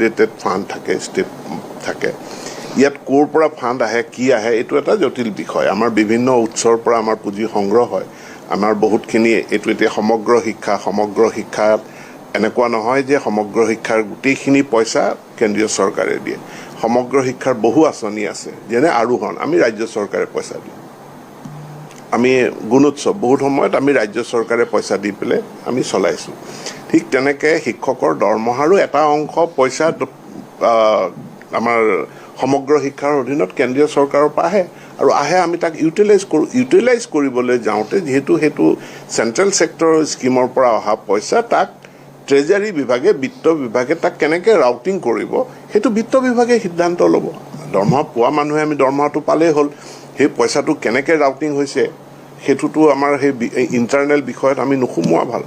Dated fund থাকে, step থাকে। ইয়াত ক'ৰ পৰা ফাণ্ড আহে, কি আহে, এইটো এটা জটিল বিষয়। আমাৰ বিভিন্ন উৎসৰ পৰা আমাৰ পুঁজি সংগ্ৰহ হয়। আমাৰ বহুতখিনি এইটো এতিয়া সমগ্ৰ শিক্ষাত এনেকুৱা নহয় যে সমগ্ৰ শিক্ষাৰ গোটেইখিনি পইচা কেন্দ্ৰীয় চৰকাৰে দিয়ে। সমগ্ৰ শিক্ষাৰ বহু আঁচনি আছে, যেনে আৰোহণ, আমি ৰাজ্য চৰকাৰে পইচা দিওঁ। আমি গুণোৎসৱ বহুত সময়ত আমি ৰাজ্য চৰকাৰে পইচা দি পেলাই আমি চলাইছোঁ। ঠিক তেনেকৈ শিক্ষকৰ দৰমহাৰো এটা অংশ পইচা আমাৰ সমগ্ৰ শিক্ষাৰ অধীনত কেন্দ্ৰীয় চৰকাৰৰ পৰা আহে, আমি তাক ইউটিলাইজ কৰিবলৈ যাওঁতে যিহেতু সেইটো চেণ্ট্ৰেল ছেক্টৰৰ স্কিমৰ পৰা অহা পইচা, তাক ট্ৰেজাৰী বিভাগে, বিত্ত বিভাগে তাক কেনেকৈ ৰাউটিং কৰিব, সেইটো বিত্ত বিভাগে সিদ্ধান্ত ল'ব। দৰমহা পোৱা মানুহে আমি দৰমহাটো পালেই হ'ল। সেই পইচাটো কেনেকৈ ৰাউটিং হৈছে সেইটোতো আমাৰ সেই ইণ্টাৰনেল বিষয়ত আমি নোসোমোৱা ভাল।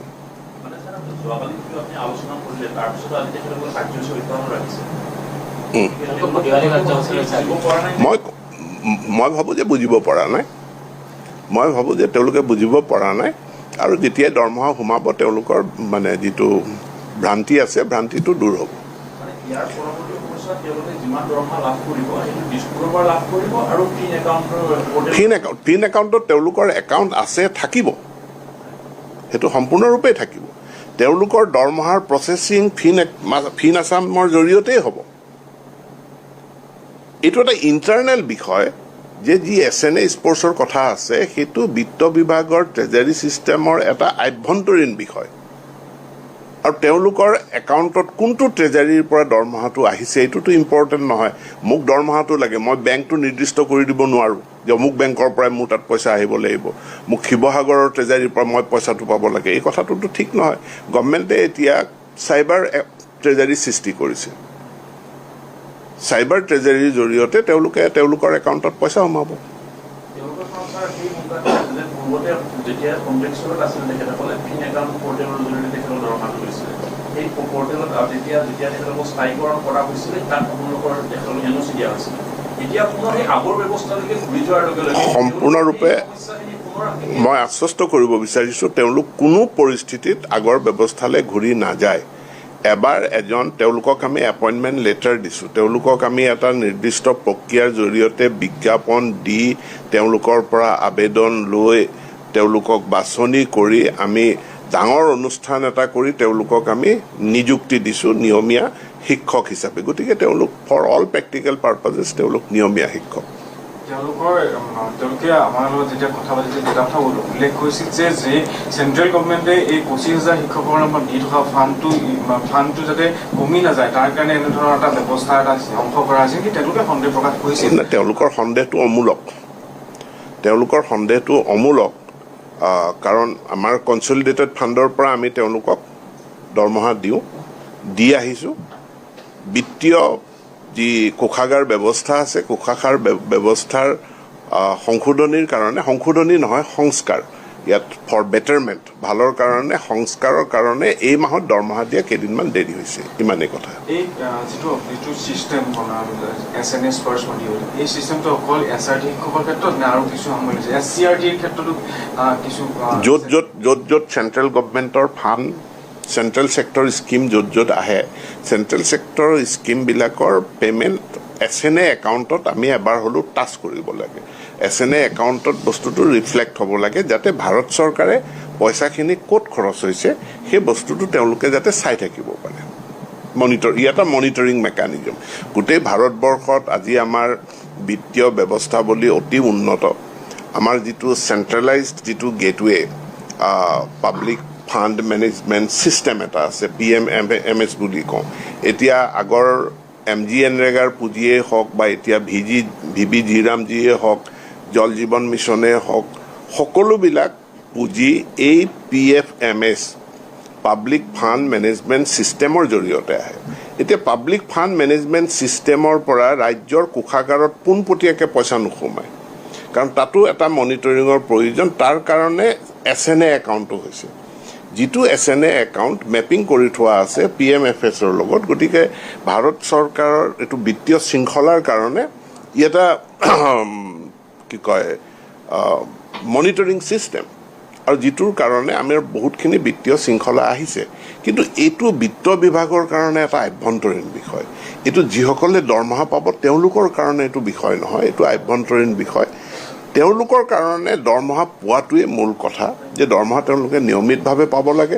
মই ভাবোঁ যে বুজিব পৰা নাই। তেওঁলোকে বুজিব পৰা নাই, আৰু যেতিয়াই দৰমহা সোমাব তেওঁলোকৰ মানে যিটো ভ্ৰান্তি আছে, ভ্ৰান্তিটো দূৰ হ'ব। ফিন একাউণ্টত তেওঁলোকৰ একাউণ্ট আছে, থাকিব, সেইটো সম্পূৰ্ণৰূপে থাকিব। তেওঁলোকৰ দৰমহাৰ প্ৰচেছিং ফিন আছামৰ জৰিয়তেই হ'ব। এইটো এটা ইণ্টাৰনেল বিষয় যে যি SNA স্পৰ্টছৰ কথা আছে, সেইটো বিত্ত বিভাগৰ ট্ৰেজাৰী ছিষ্টেমৰ এটা আভ্যন্তৰীণ বিষয়। আৰু তেওঁলোকৰ একাউণ্টত কোনটো ট্ৰেজাৰীৰ পৰা দৰমহাটো আহিছে এইটোতো ইম্পৰ্টেণ্ট নহয়। মোক দৰমহাটো লাগে, মই বেংকটো নিৰ্দিষ্ট কৰি দিব নোৱাৰোঁ যে অমুক বেংকৰ পৰাই মোৰ তাত পইচা আহিব লাগিব, মোক শিৱসাগৰৰ ট্ৰেজাৰীৰ পৰা মই পইচাটো পাব লাগে, এই কথাটোতো ঠিক নহয়। গভৰ্ণমেণ্টে এতিয়া চাইবাৰ ট্ৰেজাৰী সৃষ্টি কৰিছে। চাইবাৰ ট্ৰেজাৰীৰ জৰিয়তে তেওঁলোকে তেওঁলোকৰ একাউণ্টত পইচা সোমাব। সম্পূৰ্ণৰূপে মই আশ্বস্ত কৰিব বিচাৰিছোঁ, তেওঁলোক কোনো পৰিস্থিতিত আগৰ ব্যৱস্থালৈ ঘূৰি নাযায়। এবাৰ তেওঁলোকক আমি এপইণ্টমেণ্ট লেটাৰ দিছোঁ, তেওঁলোকক আমি এটা নিৰ্দিষ্ট প্ৰক্ৰিয়াৰ জৰিয়তে বিজ্ঞাপন দি তেওঁলোকৰ পৰা আবেদন লৈ তেওঁলোকক বাছনি কৰি আমি ডাঙৰ অনুষ্ঠান এটা কৰি তেওঁলোকক আমি নিযুক্তি দিছোঁ নিয়মীয়া শিক্ষক হিচাপে। গতিকে তেওঁলোক ফৰ অল প্ৰেক্টিকেল পাৰ্পাজেছ তেওঁলোক নিয়মীয়া শিক্ষক। তেওঁলোকে আমাৰ লগত যেতিয়া কথা পাতিছে এটা কথা উল্লেখ কৰিছিল যে চেণ্ট্ৰেল গভৰ্ণমেণ্টে এই 25,000 শিক্ষকৰ নামত দি থকা ফাণ্ডটো যাতে কমি নাযায় তাৰ কাৰণে এনেধৰণৰ এটা ব্যৱস্থা এটা অংশ কৰা হৈছে, কি তেওঁলোকে সন্দেহ প্ৰকাশ কৰিছিল? তেওঁলোকৰ সন্দেহটো অমূলক। কাৰণ আমাৰ কনচলিডেটেড ফাণ্ডৰ পৰা আমি তেওঁলোকক দৰমহা দি আহিছোঁ। বিত্তীয় যি কোষাগাৰ ব্যৱস্থা আছে, কোষাগাৰ ব্যৱস্থাৰ সংশোধনী নহয়, সংস্কাৰ, ইয়াত ফৰ বেটাৰমেণ্ট, ভালৰ কাৰণে, সংস্কাৰৰ কাৰণে এই মাহত দৰমহা দিয়া কেইদিনমান দেৰি হৈছে, ইমানেই কথা। এই যিটো চিষ্টেম SNA স্পৰ্টছ মডিউল, এই চিষ্টেমটো অকল SRT শিক্ষকৰ ক্ষেত্ৰত নে আৰু কিছু সামৰি আছে? SCRTৰ ক্ষেত্ৰতো কিছু য'ত চেণ্ট্ৰেল গভৰ্ণমেণ্টৰ ফাণ্ড, চেণ্ট্ৰেল ছেক্টৰ স্কিম য'ত আহে, চেণ্ট্ৰেল ছেক্টৰ স্কিমবিলাকৰ পে'মেণ্ট SNA একাউণ্টত আমি এবাৰ হ'লেও টাচ কৰিব লাগে। SNA একাউণ্টত বস্তুটো ৰিফ্লেক্ট হ'ব লাগে, যাতে ভাৰত চৰকাৰে পইচাখিনি ক'ত খৰচ হৈছে সেই বস্তুটো তেওঁলোকে যাতে চাই থাকিব পাৰে। ই এটা মনিটৰিং মেকানিজম। গোটেই ভাৰতবৰ্ষত আজি আমাৰ বিত্তীয় ব্যৱস্থাৱলী অতি উন্নত। আমাৰ যিটো চেণ্ট্ৰেলাইজড যিটো gateway public fund management system এটা আছে, PMMS বুলি কওঁ। এতিয়া আগৰ MGNৰেগাৰ পুঁজিয়েই হওক বা এতিয়া VBGৰামজীয়ে হওক, জল জীৱন মিছনেই হওক, সকলোবিলাক পুঁজি এই PFMS পাব্লিক ফাণ্ড মেনেজমেণ্ট ছিষ্টেমৰ জৰিয়তে আহে। এতিয়া পাব্লিক ফাণ্ড মেনেজমেণ্ট ছিষ্টেমৰ পৰা ৰাজ্যৰ কোষাগাৰত পোনপটীয়াকৈ পইচা নোসোমায়, কাৰণ তাতো এটা মনিটৰিঙৰ প্ৰয়োজন। তাৰ কাৰণে SNA একাউণ্টটো হৈছে, যিটো SNA একাউণ্ট মেপিং কৰি থোৱা আছে PMFSৰ লগত। গতিকে ভাৰত চৰকাৰৰ এইটো বিত্তীয় শৃংখলাৰ কাৰণে ই এটা মনিটৰিং ছিষ্টেম। আৰু যিটোৰ কাৰণে আমাৰ বহুতখিনি বিত্তীয় শৃংখলা আহিছে কিন্তু এইটো বিত্ত বিভাগৰ কাৰণে এটা আভ্যন্তৰীণ বিষয় এইটো যিসকলে দৰমহা পাব তেওঁলোকৰ কাৰণে এইটো বিষয় নহয় এইটো আভ্যন্তৰীণ বিষয় তেওঁলোকৰ কাৰণে দৰমহা পোৱাটোৱে মূল কথা যে দৰমহা তেওঁলোকে নিয়মিতভাৱে পাব লাগে